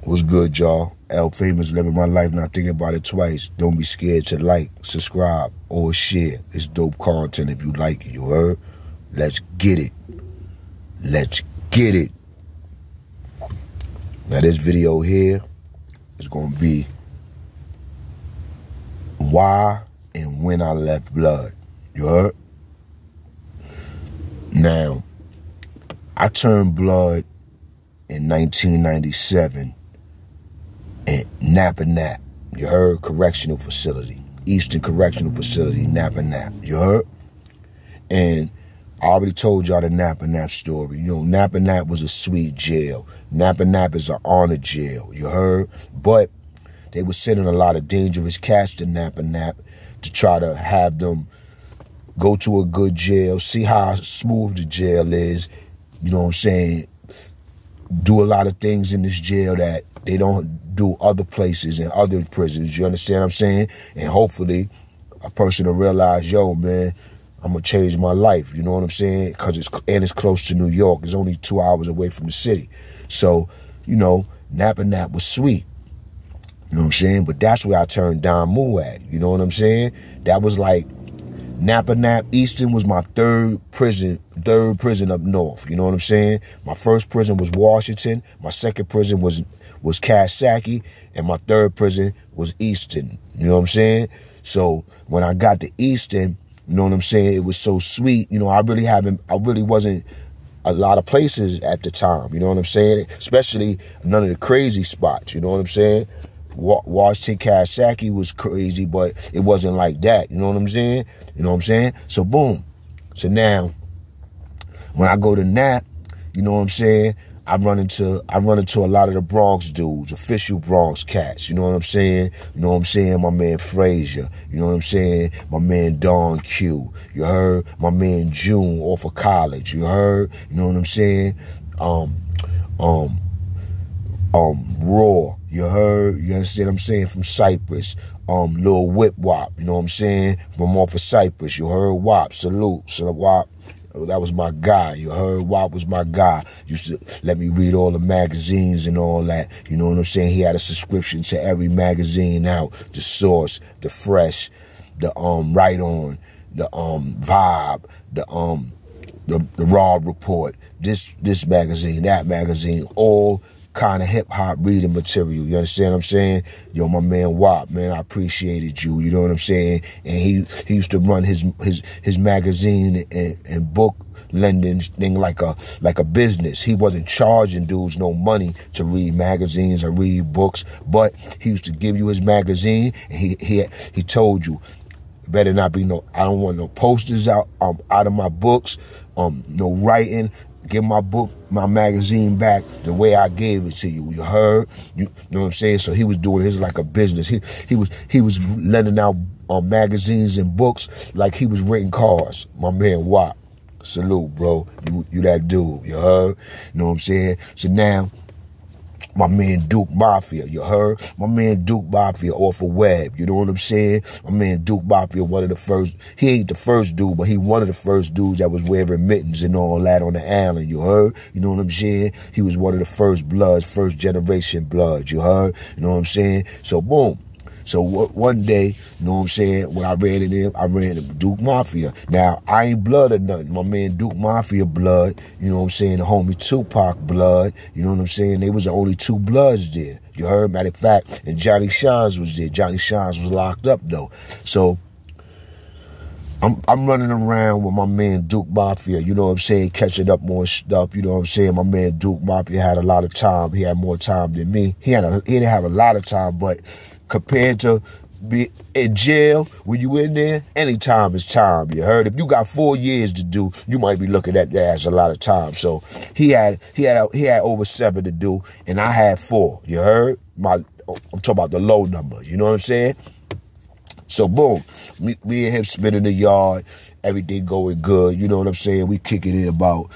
What's good, y'all? L Famous, living my life, not thinking about it twice. Don't be scared to like, subscribe, or share. It's dope content if you like it, you heard? Let's get it. Let's get it. Now this video here is going to be why and when I left blood. You heard? Now, I turned blood in 1997 in Napa Nap. You heard? Correctional facility. Eastern Correctional Facility, Napa Nap. You heard? And I already told y'all the Napa Nap story. You know, Napa Nap was a sweet jail. Napa Nap is an honor jail. You heard? But they were sending a lot of dangerous cats to Napa Nap to try to have them go to a good jail, see how smooth the jail is, you know what I'm saying, do a lot of things in this jail that they don't do other places and other prisons, you understand what I'm saying? And hopefully a person will realize, yo, man, I'm going to change my life, you know what I'm saying? Because it's close to New York. It's only 2 hours away from the city. So, you know, Napa Nap was sweet. You know what I'm saying? But that's where I turned Don Moo at. You know what I'm saying? That was like Napa Nap. Eastern was my third prison up north. You know what I'm saying? My first prison was Washington. My second prison was Coxsackie. And my third prison was Eastern. You know what I'm saying? So when I got to Eastern, you know what I'm saying, it was so sweet. You know, I really wasn't a lot of places at the time. You know what I'm saying? Especially none of the crazy spots. You know what I'm saying? Washington, Coxsackie was crazy, but it wasn't like that. You know what I'm saying? You know what I'm saying? So boom. So now, when I go to Nap, you know what I'm saying, I run into a lot of the Bronx dudes, official Bronx cats. You know what I'm saying? You know what I'm saying? My man Frazier. You know what I'm saying? My man Don Q. You heard? My man June off of college. You heard? You know what I'm saying? Raw. You heard? You understand what I'm saying? From Cypress. Lil Whip Wop. You know what I'm saying? From off of Cypress. You heard? Wop. Salute. Wop. That was my guy. You heard? Wop was my guy. Used to let me read all the magazines and all that. You know what I'm saying? He had a subscription to every magazine out. The Source, the Fresh, the Right On, the Vibe, the Raw Report. This magazine, that magazine, all kind of hip-hop reading material. You understand what I'm saying? Yo, my man Wop, man, I appreciated you. You know what I'm saying? And he used to run his magazine and book lending thing like a business. He wasn't charging dudes no money to read magazines or read books, but he used to give you his magazine, and he told you, better not be I don't want no posters out of my books, no writing. Give my book, my magazine back the way I gave it to you. You heard? You know what I'm saying? So he was doing his like a business. He was lending out magazines and books like he was renting cars. My man Wop. Salute, bro. You that dude. You heard? You know what I'm saying? So now, my man Duke Mafia, you heard? My man Duke Mafia off of Web, you know what I'm saying? My man Duke Mafia, one of the first, he ain't the first dude, but he one of the first dudes that was wearing mittens and all that on the island, you heard? You know what I'm saying? He was one of the first bloods, first generation bloods, you heard? You know what I'm saying? So boom. So one day, you know what I'm saying, when I ran into Duke Mafia. Now, I ain't blood or nothing. My man Duke Mafia blood, you know what I'm saying, the homie Tupac blood, you know what I'm saying, they was the only two bloods there. You heard? Matter of fact, and Johnny Shines was there. Johnny Shines was locked up, though. So I'm running around with my man Duke Mafia, you know what I'm saying, catching up more stuff, you know what I'm saying. My man Duke Mafia had a lot of time. He had more time than me. He didn't have a lot of time, but compared to be in jail, when you in there, any time is time, you heard? If you got 4 years to do, you might be looking at that as a lot of time. So he had over 7 to do, and I had 4, you heard? I'm talking about the low number, you know what I'm saying? So boom, me and him spinning the yard, everything going good, you know what I'm saying? We kicking it about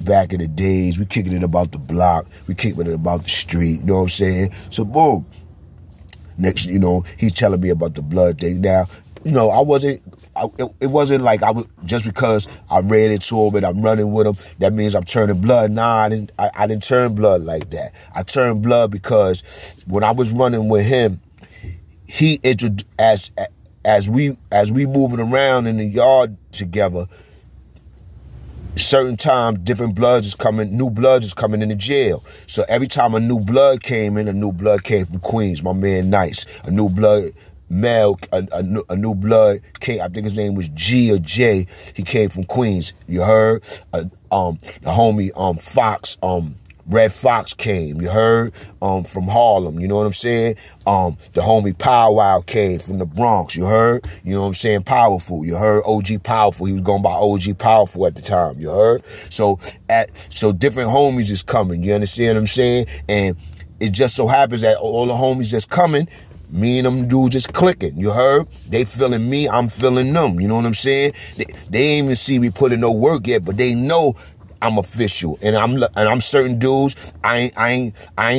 back in the days, we kicking it about the block, we kicking it about the street, you know what I'm saying? So boom. Next, you know, he telling me about the blood thing. Now, you know, it wasn't like I was, just because I ran into him and I'm running with him, that means I'm turning blood. Nah, I didn't turn blood like that. I turned blood because when I was running with him, he introduced, as we moving around in the yard together, certain times different bloods is coming, new bloods is coming into jail. So every time a new blood came in, a new blood came from Queens, my man Nice. A new blood male, a new blood came, I think his name was G or J. He came from Queens. You heard? The homie Fox, Red Fox came, you heard, from Harlem, you know what I'm saying? The homie Powwow came from the Bronx, you heard? You know what I'm saying? Powerful, you heard? OG Powerful, he was going by OG Powerful at the time, you heard? So different homies is coming, you understand what I'm saying? And it just so happens that all the homies that's coming, me and them dudes just clicking, you heard? They feeling me, I'm feeling them, you know what I'm saying? They ain't even see me put in no work yet, but they know I'm official, and I'm certain dudes. I ain't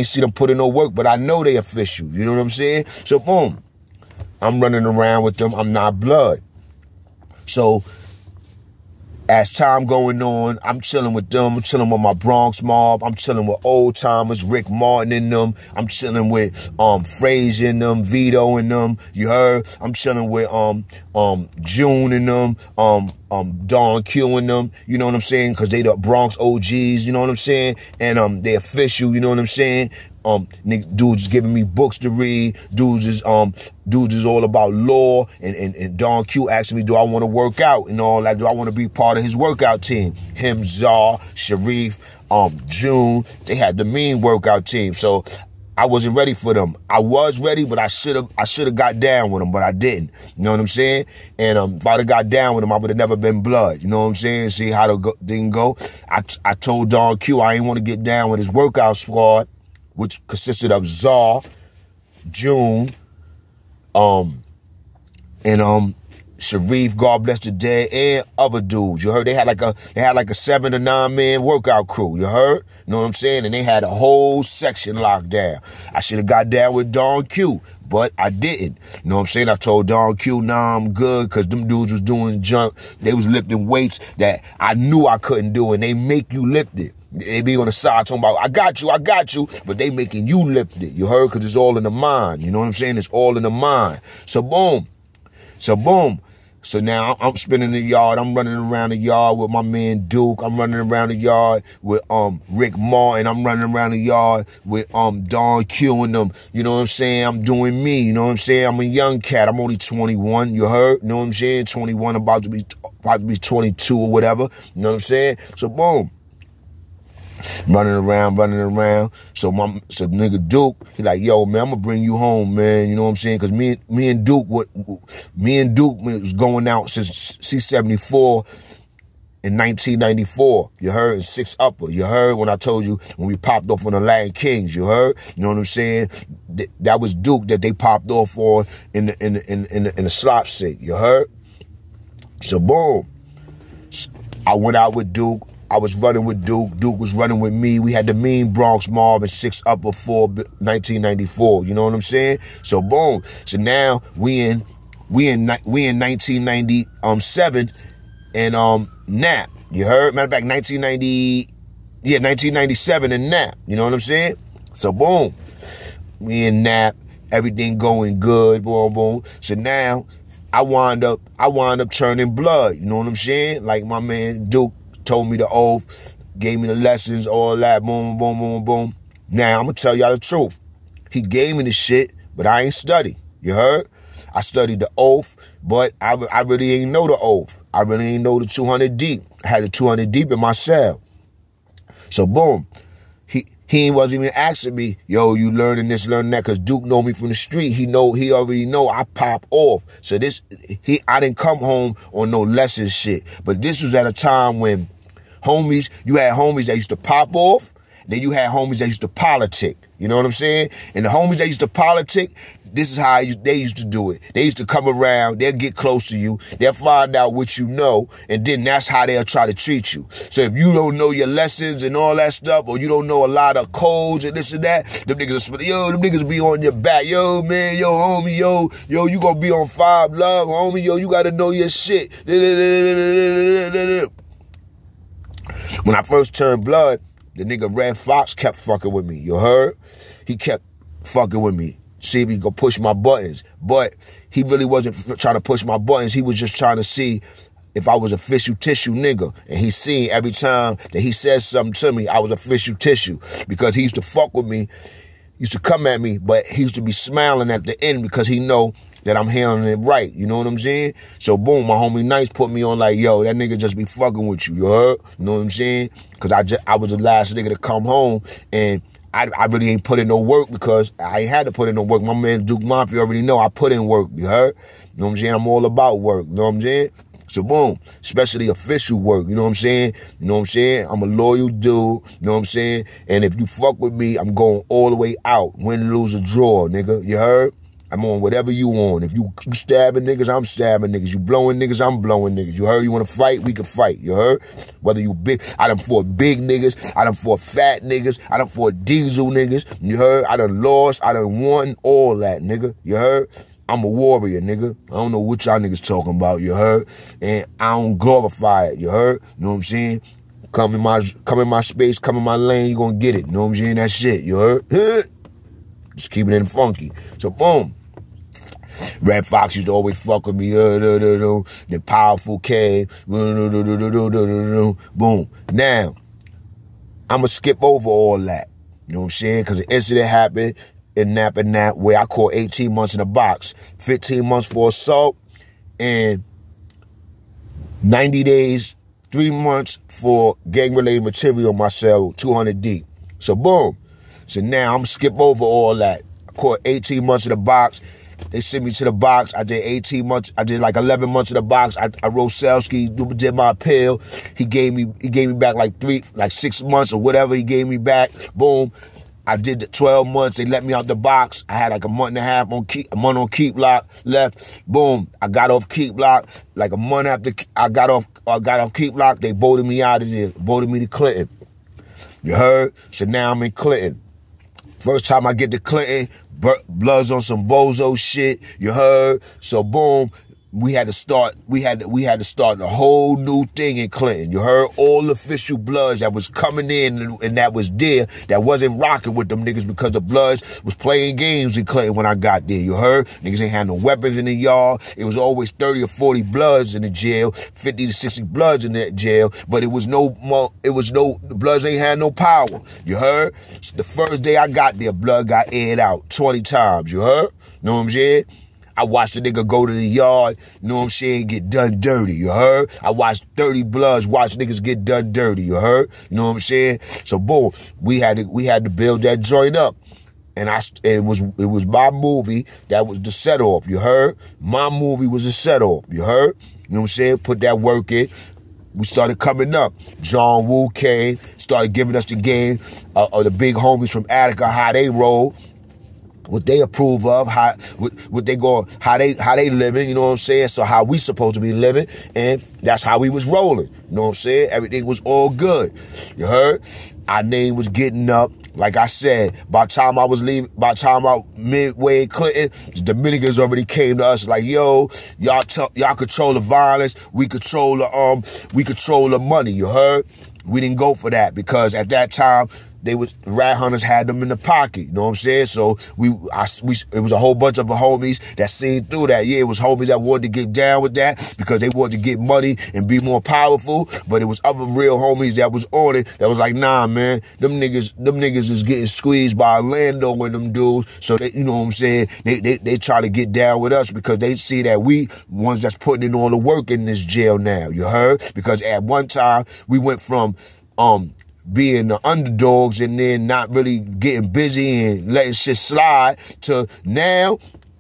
see them put in no work, but I know they official. You know what I'm saying? So boom, I'm running around with them. I'm not blood. So as time going on, I'm chilling with them. I'm chilling with my Bronx mob. I'm chilling with old timers, Rick Martin and them. I'm chilling with Frazier and them, Vito and them. You heard? I'm chilling with June and them, Don Q and them. You know what I'm saying? Because they the Bronx OGs. You know what I'm saying? And they official. You know what I'm saying? Dudes giving me books to read. Dudes is all about law, and Don Q asking me, do I want to work out and all that? Do I want to be part of his workout team? Him, Czar, Sharif, June, they had the mean workout team. So I wasn't ready for them. I was ready, but I should have got down with them, but I didn't. You know what I'm saying? And if I'd have got down with them, I would have never been blood. You know what I'm saying? See how the thing go? I told Don Q I ain't want to get down with his workout squad, which consisted of Czar, June, and Sharif, God bless the dead, and other dudes. You heard? They had like a 7 to 9 man workout crew. You heard? You know what I'm saying? And they had a whole section locked down. I should have got down with Don Q, but I didn't. You know what I'm saying? I told Don Q, nah, I'm good, because them dudes was doing junk. They was lifting weights that I knew I couldn't do, and they make you lift it. They be on the side talking about, I got you, but they making you lift it. You heard? Because it's all in the mind. You know what I'm saying? It's all in the mind. So boom. So now I'm spinning the yard. I'm running around the yard with my man Duke. I'm running around the yard with Rick Martin. I'm running around the yard with Don Q and them. You know what I'm saying? I'm doing me. You know what I'm saying? I'm a young cat. I'm only 21. You heard? You know what I'm saying? 21, about to be 22 or whatever. You know what I'm saying? So boom. Running around. So nigga Duke, he like, yo, man, I'm gonna bring you home, man. You know what I'm saying? Cause me and Duke was going out since C-74 in 1994. You heard? In 6 Upper. You heard when I told you when we popped off on the Latin Kings. You heard? You know what I'm saying? That was Duke that they popped off on in the slop stick. You heard? So boom, I went out with Duke. I was running with Duke. Duke was running with me. We had the mean Bronx mob in 6 Upper 1994. You know what I'm saying? So boom. So now we in 1997 and Nap. You heard? Matter of fact, 1997 and Nap. You know what I'm saying? So boom. We in Nap. Everything going good. Boom, boom. So now I wind up turning blood. You know what I'm saying? Like my man Duke told me the oath, gave me the lessons, all that, boom, boom, boom, boom. Now, I'm going to tell y'all the truth. He gave me the shit, but I ain't study. You heard? I studied the oath, but I really ain't know the oath. I really ain't know the 200 deep. I had the 200 deep in my cell. So, boom. He wasn't even asking me, yo, you learning this, learning that, because Duke know me from the street. He already know I pop off. So I didn't come home on no lesson shit. But this was at a time when you had homies that used to pop off, then you had homies that used to politic. You know what I'm saying? And the homies that used to politic, This is how they used to do it. They used to come around, they'll get close to you, they'll find out what you know, and then that's how they'll try to treat you. So if you don't know your lessons and all that stuff, or you don't know a lot of codes and this and that, them niggas be on your back. Yo, man, yo, homie, yo, you gonna be on 5 Love, homie, yo, you gotta know your shit. When I first turned blood, the nigga Red Fox kept fucking with me. You heard? He kept fucking with me. See if he could push my buttons. But he really wasn't trying to push my buttons. He was just trying to see if I was a official tissue nigga. And he seen every time that he said something to me, I was official tissue. Because he used to fuck with me, used to come at me, but he used to be smiling at the end because he know that I'm handling it right. You know what I'm saying? So boom, my homie Nice put me on like, yo, that nigga just be fucking with you. You heard? You know what I'm saying? Because I was the last nigga to come home, and I really ain't put in no work because I ain't had to put in no work. My man Duke Mafia already know I put in work. You heard? You know what I'm saying? I'm all about work. You know what I'm saying? So boom, especially official work, you know what I'm saying? You know what I'm saying? I'm a loyal dude, you know what I'm saying? And if you fuck with me, I'm going all the way out. Win, lose, or draw, nigga. You heard? I'm on whatever you on. If you stabbing niggas, I'm stabbing niggas. You blowing niggas, I'm blowing niggas. You heard? You want to fight? We can fight. You heard? Whether you big, I done fought big niggas. I done fought fat niggas. I done fought diesel niggas. You heard? I done lost. I done won. All that, nigga. You heard? I'm a warrior, nigga. I don't know what y'all niggas talking about. You heard? And I don't glorify it. You heard? You know what I'm saying? Come in my space, come in my lane, you gonna get it. You know what I'm saying? That's shit. You heard? Just keep it in funky. So boom. Red Fox used to always fuck with me. The Powerful came. Boom. Now, I'm going to skip over all that. You know what I'm saying? Because the incident happened in Nap and Nap where I caught 18 months in a box. 15 months for assault and 90 days, 3 months for gang-related material in my cell, 200 deep. So boom. So now I'm going to skip over all that. I caught 18 months in the box. They sent me to the box. I did 18 months. I did like 11 months in the box. I wrote Selsky, did my appeal. He gave me back like 6 months or whatever he gave me back. Boom. I did the 12 months. They let me out the box. I had like a month and a half on keep lock left. Boom. I got off keep lock. Like a month after I got off keep lock, they bolted me out of there. Bolted me to Clinton. You heard? So now I'm in Clinton. First time I get to Clinton, Bloods on some bozo shit. You heard? So boom, we had to start a whole new thing in Clinton. You heard? All official Bloods that was coming in and that was there, that wasn't rocking with them niggas because the Bloods was playing games in Clinton when I got there. You heard? Niggas ain't had no weapons in the yard. It was always 30 or 40 Bloods in the jail, 50 to 60 Bloods in that jail, but the Bloods ain't had no power. You heard? The first day I got there, Blood got aired out 20 times. You heard? Know what I'm saying? I watched the nigga go to the yard, you know what I'm saying, get done dirty, you heard? I watched 30 Bloods watch niggas get done dirty, you heard? You know what I'm saying? So boom, we had to build that joint up. And it was my movie that was the set off, you heard? My movie was a set off, you heard? You know what I'm saying? Put that work in. We started coming up. John Woo came, started giving us the game of the big homies from Attica, how they roll. What they approve of, how they living, you know what I'm saying? So how we supposed to be living, and that's how we was rolling. You know what I'm saying? Everything was all good. You heard? Our name was getting up. Like I said, by the time I was midway in Clinton, the Dominicans already came to us like, yo, y'all control the violence, we control the money, you heard? We didn't go for that because at that time, Rat Hunters had them in the pocket, you know what I'm saying? So it was a whole bunch of homies that seen through that. Yeah, it was homies that wanted to get down with that because they wanted to get money and be more powerful. But it was other real homies that was on it that was like, nah, man, them niggas is getting squeezed by Orlando and them dudes. So they, you know what I'm saying? They try to get down with us because they see that we ones that's putting in all the work in this jail now. You heard? Because at one time we went from being the underdogs and then not really getting busy and letting shit slide to now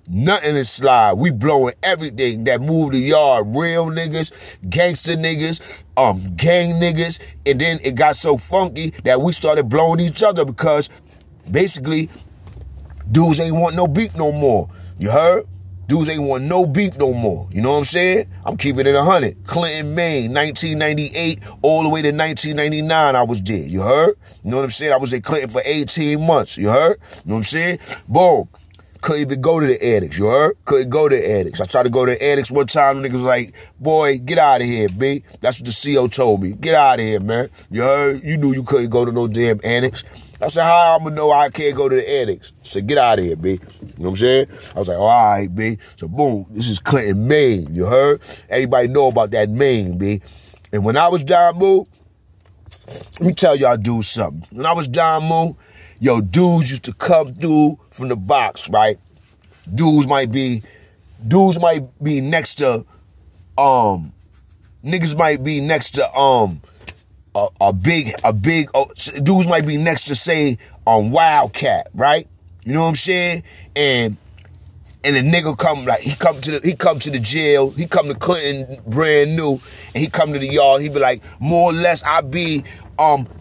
nothing is slide. We blowing everything that move the yard. Real niggas, gangster niggas, gang niggas. And then it got so funky that we started blowing each other because basically dudes ain't want no beef no more. You heard? Dudes ain't want no beef no more. You know what I'm saying? I'm keeping it 100. Clinton, Maine, 1998, all the way to 1999, I was there. You heard? You know what I'm saying? I was at Clinton for 18 months. You heard? You know what I'm saying? Boom. Couldn't even go to the addicts. You heard? Couldn't go to the addicts. I tried to go to the addicts one time. The niggas was like, boy, get out of here, B. That's what the CO told me. Get out of here, man. You heard? You knew you couldn't go to no damn addicts. I said, how I'm gonna know I can't go to the addicts? I said, get out of here, B. You know what I'm saying? I was like, all right, B. So boom, this is Clinton, Maine. You heard? Everybody know about that Maine, B. And when I was down, Moo, let me tell y'all dudes something. When I was down, Moo, yo, dudes used to come through from the box, right? Dudes might be next to, niggas might be next to, a big, dudes might be next to, say, Wildcat, right? You know what I'm saying? And the nigga come, like, he come to the jail, he come to Clinton brand new, and he come to the yard, he be like, more or less I be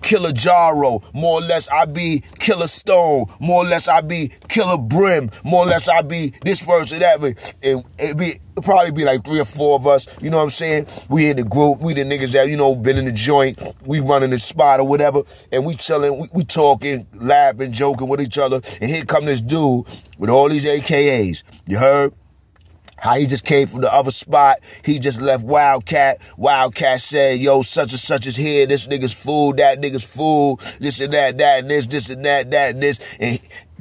Killer Jarro, more or less I be Killer Stone, more or less I be Killer Brim, more or less I be this person, that, and it'd probably be like 3 or 4 of us, you know what I'm saying? We in the group, we the niggas that, you know, been in the joint, we running the spot or whatever, and we chilling, we talking, laughing, joking with each other, and here come this dude with all these AKAs, you heard? How he just came from the other spot. He just left Wildcat. Wildcat said, yo, such and such is here. This nigga's fool, that nigga's fool. This and that and this and that and this. And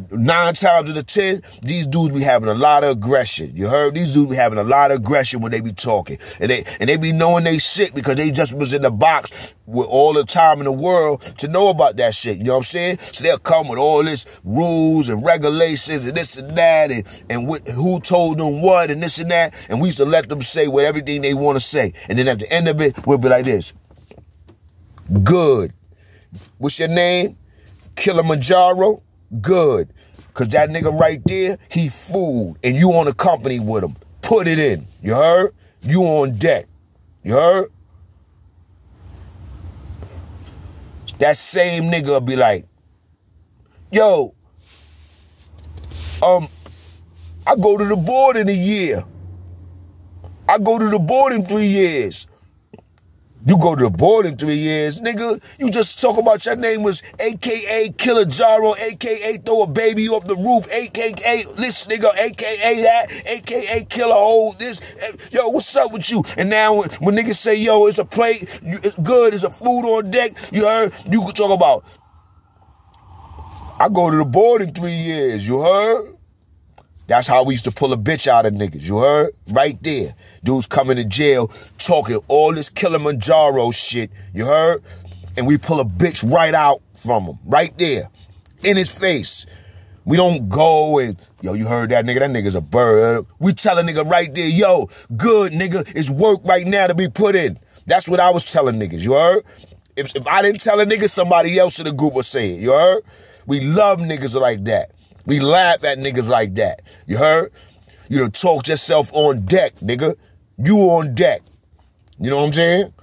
9 times out of 10, these dudes be having a lot of aggression. You heard? These dudes be having a lot of aggression when they be talking. And they be knowing they shit because they just was in the box with all the time in the world to know about that shit. You know what I'm saying? So they'll come with all this rules and regulations and this and that and who told them what and this and that. And we used to let them say what everything they want to say. And then at the end of it, we'll be like this. Good. What's your name? Kilimanjaro? Good. Because that nigga right there, he fooled. And you on the company with him. Put it in. You heard? You on deck. You heard? That same nigga will be like, yo, I go to the board in a year. I go to the board in 3 years. You go to the board in 3 years, nigga. You just talk about your name was AKA Killer Jarro, AKA throw a baby off the roof, AKA this nigga, AKA that, AKA Killer Hole this. Yo, what's up with you? And now when niggas say, yo, it's a plate, it's good, it's a food on deck, you heard? You can talk about, I go to the board in 3 years, you heard? That's how we used to pull a bitch out of niggas, you heard? Right there. Dudes coming to jail talking all this Kilimanjaro shit, you heard? And we pull a bitch right out from him, right there, in his face. We don't go and, yo, you heard that nigga's a bird. We tell a nigga right there, yo, good nigga, it's work right now to be put in. That's what I was telling niggas, you heard? If I didn't tell a nigga, somebody else in the group would say it, you heard? We love niggas like that. We laugh at niggas like that. You heard? You done talked yourself on deck, nigga. You on deck. You know what I'm saying?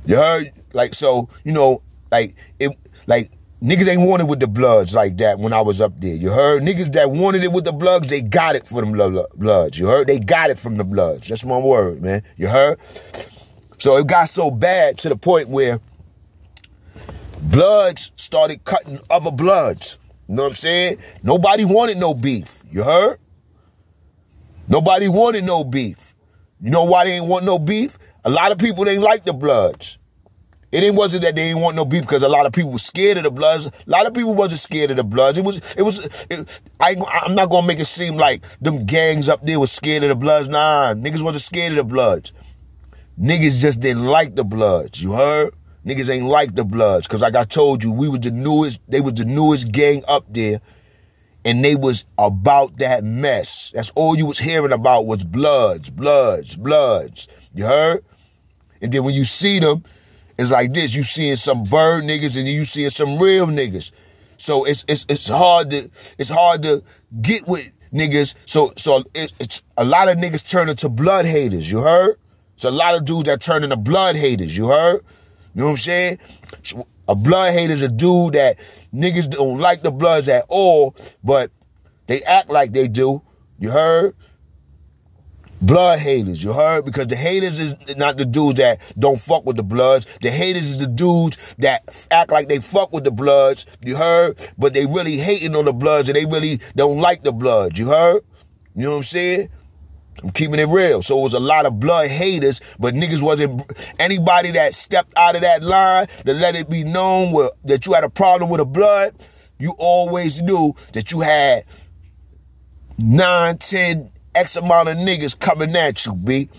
You heard? Like, so, you know, like, niggas ain't wanted with the Bloods like that when I was up there. You heard? Niggas that wanted it with the Bloods, they got it from them Bloods. You heard? They got it from the Bloods. That's my word, man. You heard? So it got so bad to the point where Bloods started cutting other Bloods. You know what I'm saying? Nobody wanted no beef. You heard? Nobody wanted no beef. You know why they ain't want no beef? A lot of people didn't like the Bloods. It wasn't that they didn't want no beef because a lot of people were scared of the Bloods. A lot of people wasn't scared of the Bloods. I'm not going to make it seem like them gangs up there was scared of the Bloods. Nah, niggas wasn't scared of the Bloods. Niggas just didn't like the Bloods. You heard? Niggas ain't like the Bloods, because like I told you, they was the newest gang up there, and they was about that mess. That's all you was hearing about was Bloods. You heard? And then when you see them, it's like this. You seeing some bird niggas and you seeing some real niggas. So it's hard to get with niggas. So it's a lot of niggas turn into blood haters. You heard? It's a lot of dudes that turn into blood haters. You heard? You know what I'm saying? A blood hater is a dude that niggas don't like the Bloods at all, but they act like they do. You heard? Blood haters, you heard? Because the haters is not the dudes that don't fuck with the Bloods. The haters is the dudes that act like they fuck with the Bloods, you heard? But they really hating on the Bloods and they really don't like the Bloods, you heard? You know what I'm saying? I'm keeping it real. So it was a lot of blood haters, but niggas wasn't, anybody that stepped out of that line to let it be known that you had a problem with a Blood, you always knew that you had 9, 10, X amount of niggas coming at you, B.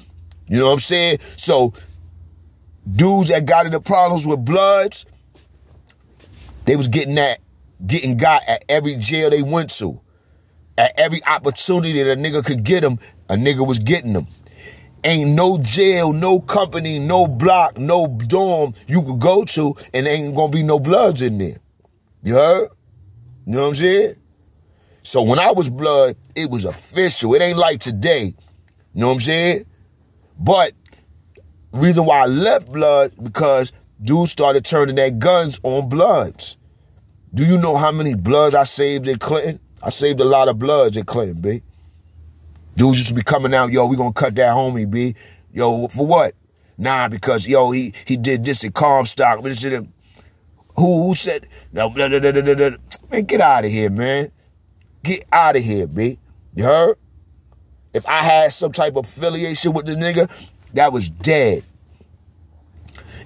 You know what I'm saying? So, dudes that got into problems with Bloods, they was getting got at every jail they went to. At every opportunity that a nigga could get them, a nigga was getting them. Ain't no jail, no company, no block, no dorm you could go to, and there ain't gonna be no Bloods in there. You heard? You know what I'm saying? So when I was Blood, it was official. It ain't like today. You know what I'm saying? But reason why I left Blood, because dudes started turning their guns on Bloods. Do you know how many Bloods I saved in Clinton? I saved a lot of Bloods in Clinton, B. Dudes used to be coming out, yo, we gonna cut that homie, B. Yo, for what? Nah, because, yo, he did this in Comstock. Who said, no, man, get out of here, man. Get out of here, B. You heard? If I had some type of affiliation with the nigga, that was dead.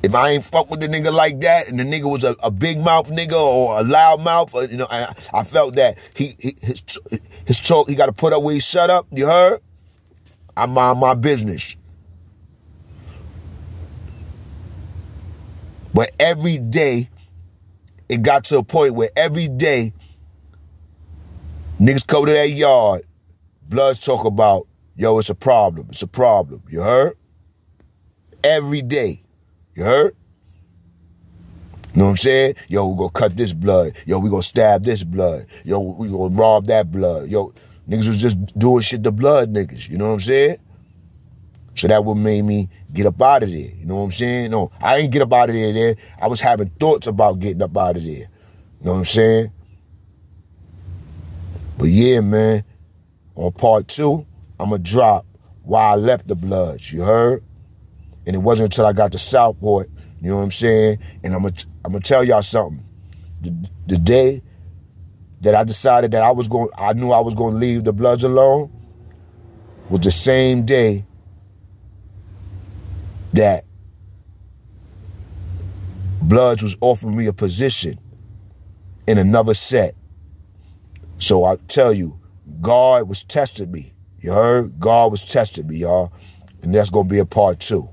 If I ain't fuck with the nigga like that, and the nigga was a big mouth nigga or a loud mouth, you know, I felt that his talk, he got to put up where he shut up. You heard? I mind my business. But every day, it got to a point where every day, niggas come to that yard, Bloods talk about, yo, it's a problem. It's a problem. You heard? Every day. You heard? You know what I'm saying? Yo, we gonna cut this Blood. Yo, we gonna stab this Blood. Yo, we gonna rob that Blood. Yo, niggas was just doing shit to Blood niggas. You know what I'm saying? So that what made me get up out of there. You know what I'm saying? No, I ain't get up out of there. I was having thoughts about getting up out of there. You know what I'm saying? But yeah, man, on part 2, I'm going to drop why I left the Bloods, you heard? And it wasn't until I got to Southport, you know what I'm saying? And I'm gonna tell y'all something. The day that I decided that I knew I was going to leave the Bloods alone was the same day that Bloods was offering me a position in another set. So I tell you, God was testing me. You heard? God was testing me, y'all. And that's going to be a part 2.